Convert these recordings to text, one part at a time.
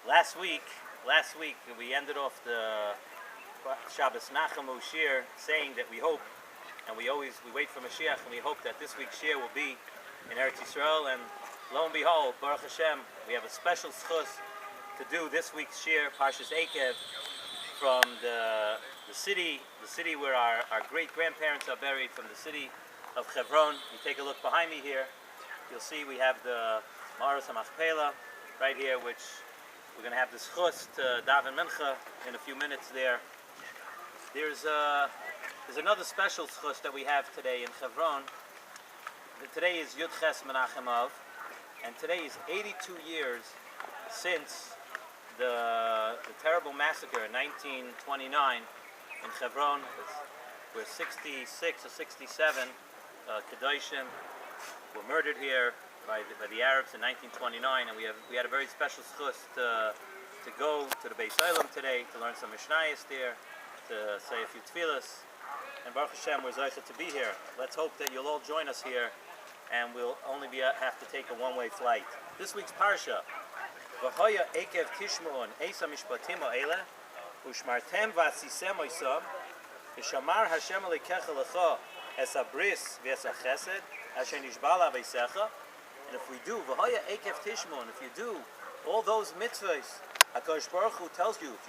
Last week we ended off the Shabbos Nachamu Shir saying that we hope, and we wait for Mashiach, and we hope that this week's Shir will be in Eretz Yisrael. And lo and behold, Baruch Hashem, we have a special schus to do this week's Shir, Parshas Eikev, from the city where our great grandparents are buried, from the city of Hebron. You take a look behind me here. You'll see we have the Maros HaMachpelah right here, which we're going to have the schus to daven mincha in a few minutes there. There's another special schus that we have today in Hebron. Today is Yud Ches Menachem Av, and today is 82 years since the terrible massacre in 1929 in Hebron, where 66 or 67 Kedoshim were murdered here by the Arabs in 1929, and we had a very special schus to go to the Beis Olam today to learn some Mishnayos there, to say a few tefillas, and Baruch Hashem, we're zeicha to be here. Let's hope that you'll all join us here, and we'll only have to take a one-way flight. This week's parsha: V'hoya ekev tishmon eisa mishpatim ha'ele u'shmartem v'asisem oisam v'shamar Hashem alekecha lecha es habris v'es hachesed asher nishbala v'eisecha. And if we do V'hoya ekev tishmon, if you do all those mitzvahs, HaKadosh Baruch Hu tells you, if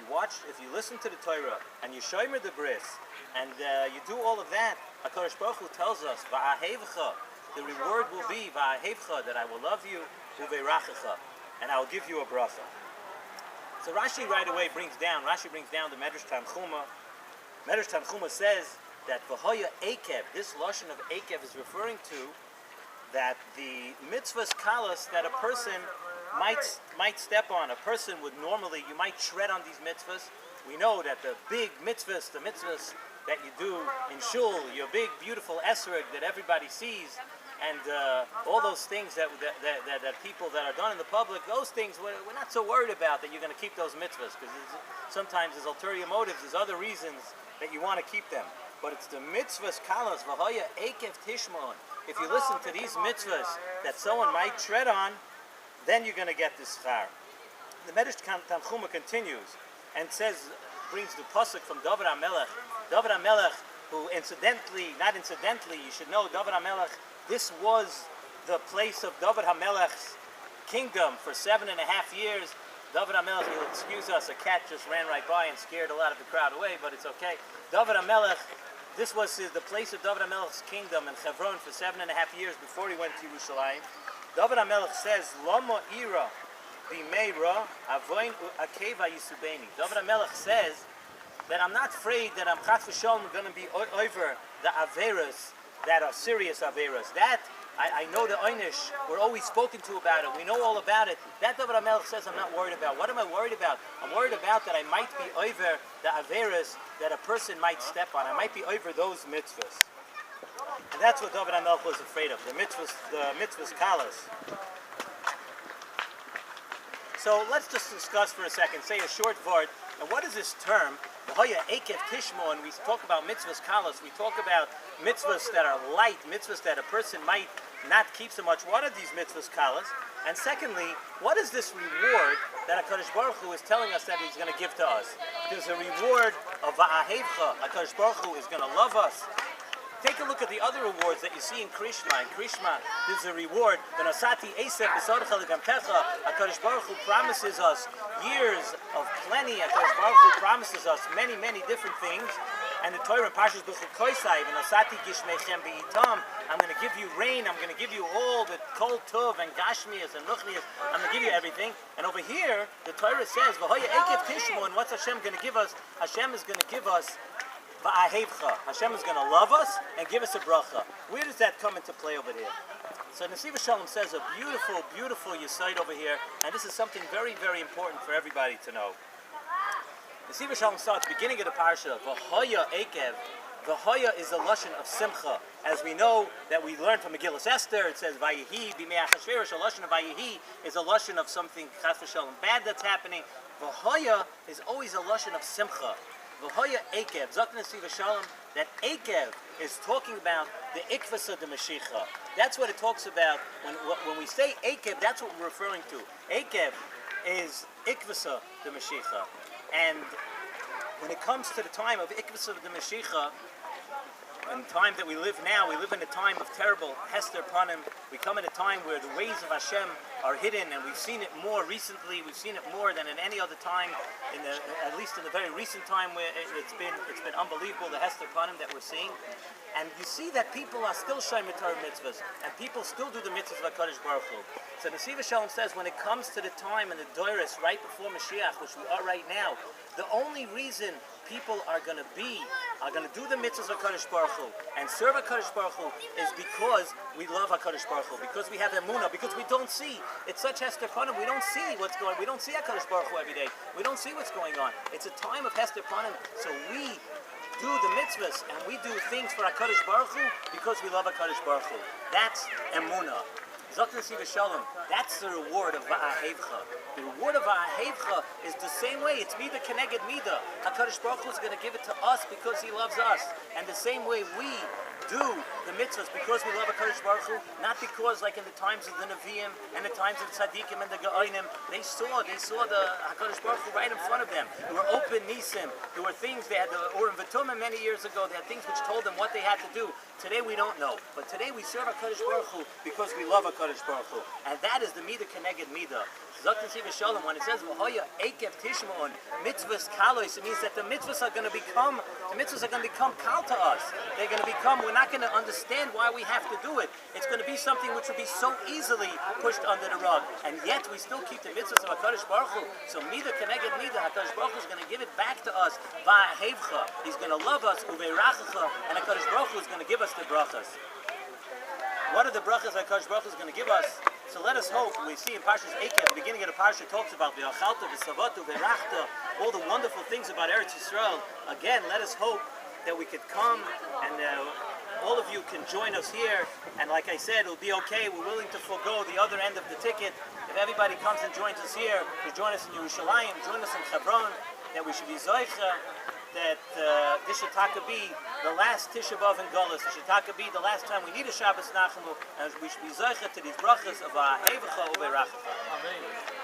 you listen to the Torah and you shomer the bris, and you do all of that, HaKadosh Baruch Hu tells us Va'ahevcha, the reward will be Va'ahevcha, that I will love you, Uveirachecha, and I will give you a bracha. So Rashi right away brings down the Medrash Tanchuma. Medrash Tanchuma says that V'hoya ekev, this lashon of ekev is referring to that the mitzvahs kalas that a person might step on. A person would normally, you might tread on these mitzvahs. We know that the big mitzvahs, the mitzvahs that you do in shul, your big beautiful esrog that everybody sees, and all those things that people that are done in the public, those things we're not so worried about that you're going to keep those mitzvahs, because sometimes there's ulterior motives, there's other reasons that you want to keep them. But it's the mitzvahs kalas, v'hoya ekev tishmon. If you listen to these mitzvahs that someone might tread on, then you're going to get this schar. The Medrash Tanchuma continues and brings the pasuk from David HaMelech. David HaMelech, who not incidentally, you should know, David HaMelech, this was the place of David HaMelech's kingdom for 7.5 years. David HaMelech, you'll excuse us, a cat just ran right by and scared a lot of the crowd away, but it's okay. David HaMelech, this was the place of David HaMelech's kingdom in Hebron for 7.5 years before he went to Yerushalayim. David HaMelech says, Lama ira b'meira avoin akeva yisubeni. David HaMelech says that I'm not afraid that I'm chas v'shalom going to be over the averas that are serious averas. That I know the einish. We're always spoken to about it. We know all about it. That David HaMelech says I'm not worried about. What am I worried about? I'm worried about that I might be over the averas that a person might step on. I might be over those mitzvahs. And that's what David HaMelech was afraid of, the mitzvahs kalas. So let's just discuss for a second, say a short word. And what is this term, V'hoya ekev tishmon? We talk about mitzvahs kalas. We talk about mitzvahs that are light, mitzvahs that a person might not keep so much. What are these mitzvahs kalas? And secondly, what is this reward that HaKadosh Baruch Hu is telling us that He's going to give to us? There's a reward of Va'ahevcha. HaKadosh Baruch Hu is going to love us. Take a look at the other rewards that you see in Krishma. In Krishma, there's a reward. HaKadosh Baruch Hu promises us years of plenty. HaKadosh Baruch Hu promises us many, many different things. And the Torah, Parshas B'chukoisai, I'm going to give you rain. I'm going to give you all the kol tov and gashmias and ruchnias. I'm going to give you everything. And over here, the Torah says, V'hoya ekev tishmon. What's Hashem going to give us? Hashem is going to give us Va'ahevcha. Hashem is going to love us and give us a bracha. Where does that come into play over here? So Nesiv Shalom says a beautiful, beautiful yesod over here, and this is something very, very important for everybody to know. Nesiv Shalom starts at the beginning of the parsha, V'hoya ekev. V'hoya is a lashon of simcha. As we know that we learned from Megillas Esther, it says Vayihi b'mei Achashverosh. A lashon of Vayihi is a lashon of something chas v'shalom bad that's happening. V'hoya is always a lashon of simcha. V'hoya ekev, Zok Nesiv Shalom, that ekev is talking about the ikvasa de Mashiach. That's what it talks about when we say ekev. That's what we're referring to. Ekev is Ikvasa the Mashiach. And when it comes to the time of Ikvasa the Mashiach, in the time that we live now, we live in a time of terrible Hester Panim. We come in a time where the ways of Hashem are hidden, and we've seen it more recently. We've seen it more than in any other time, at least in the very recent time where it's been unbelievable, the Hester Panim that we're seeing. And you see that people are still shayim Torah mitzvahs, and people still do the mitzvahs of HaKadosh Baruch Hu. So the Siva Shalom says, when it comes to the time and the doiris right before Mashiach, which we are right now, the only reason people are going to do the mitzvahs of HaKadosh Baruch Hu and serve HaKadosh Baruch Hu is because we love HaKadosh Baruch Hu, because we have emunah, because we don't see. It's such Hester Panim, we don't see what's going on. We don't see HaKadosh Baruch Hu every day. We don't see what's going on. It's a time of Hester Panim, so we do the mitzvahs and we do things for HaKadosh Baruch Hu because we love HaKadosh Baruch Hu. That's emunah. Zok Nesiv Shalom, that's the reward of Va'ahevcha. The reward of Va'ahevcha is the same way. It's Mida Keneged Mida. HaKadosh Baruch Hu is going to give it to us because He loves us. And the same way we do the mitzvahs because we love HaKadosh Baruch Hu, not because like in the times of the Nevi'im and the times of Tzaddikim and the Ge'onim, they saw the HaKadosh Baruch Hu right in front of them. There were open nisim. There were things, they had the Urim V'Tumim many years ago. They had things which told them what they had to do. Today we don't know. But today we serve HaKadosh Baruch Hu because we love HaKadosh Baruch Hu. And that is the Mida Keneged Mida. Zok Nesiv Shalom, when it says V'hoya Ekev Tishmon mitzvahs kalos, it means that the mitzvahs are going to become kal to us. They're going to become, we're not going to understand why we have to do it. It's going to be something which will be so easily pushed under the rug. And yet we still keep the mitzvahs of HaKadosh Baruch Hu. So Mida Keneged Mida, HaKadosh Baruch Hu is going to give it back to us. Va'ahevcha, He's going to love us. Uveirachacha, and HaKadosh Baruch Hu is going to give us the brachas. What are the brachas HaKadosh Baruch Hu is going to give us? So let us hope. We see in Parshas Eikev, at the beginning of the Parsha, talks about V'achalta, V'savatu, V'rachta, all the wonderful things about Eretz Yisrael. Again, let us hope that we could come and all of you can join us here. And like I said, it'll be okay. We're willing to forego the other end of the ticket. If everybody comes and joins us here, to join us in Yerushalayim, join us in Hebron, that we should be zoicha, that this should be the last Tisha B'Av in Golus. This should be the last time we need a Shabbos Nachamu, and we should be zoicha to these brachas of Ha'evecha U'Beirachacha. Amen.